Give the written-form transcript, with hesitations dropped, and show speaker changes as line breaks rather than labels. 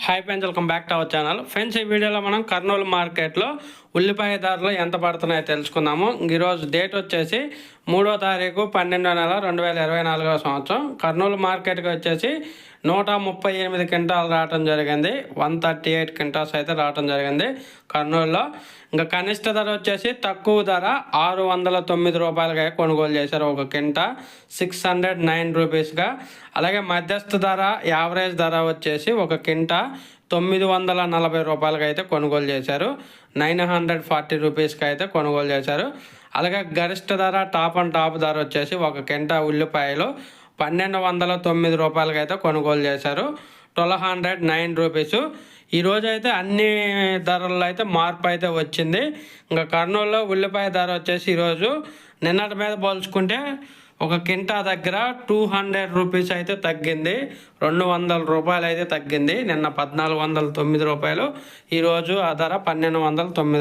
Hi friends, welcome back to our channel. Friends, ఈ వీడియోలో మనం కర్నూలు మార్కెట్లో ఉల్లిపాయ ధరలు ఎంత పడుతున్నాయో తెలుసుకుందాము. ఈరోజు డేట్ వచ్చేసి 3వ తారీఖు 12వ నెల 2024వ సంవత్సరం. కర్నూలు మార్కెట్కి వచ్చేసి 138 క్వింటాలు రావటం జరిగింది. 138 క్వింటాల్స్ అయితే రావటం జరిగింది కర్నూలులో. ఇంకా కనిష్ట ధర వచ్చేసి తక్కువ ధర 609 రూపాయలుగా కొనుగోలు చేశారు ఒక క్వింటా, 609 రూపీస్గా. అలాగే మధ్యస్థ ధర, యావరేజ్ ధర వచ్చేసి ఒక క్వింటా 940 రూపాయలకి అయితే కొనుగోలు చేశారు. 940 రూపీస్కి అయితే కొనుగోలు చేశారు. అలాగే గరిష్ట ధర, టాప్ అండ్ టాప్ ధర వచ్చేసి ఒక క్వింటా ఉల్లిపాయలు 1209 రూపాయలకి అయితే కొనుగోలు చేశారు. 1209 రూపీస్. ఈరోజు అయితే అన్ని ధరల్లో అయితే మార్పు అయితే వచ్చింది. ఇంకా కర్నూలులో ఉల్లిపాయ ధర వచ్చేసి ఈరోజు నిన్నటి మీద పోల్చుకుంటే ఒక క్వింటా దగ్గర 200 రూపీస్ అయితే తగ్గింది. 200 రూపాయలు అయితే తగ్గింది. నిన్న 1409 రూపాయలు, ఈరోజు ఆ ధర 1209.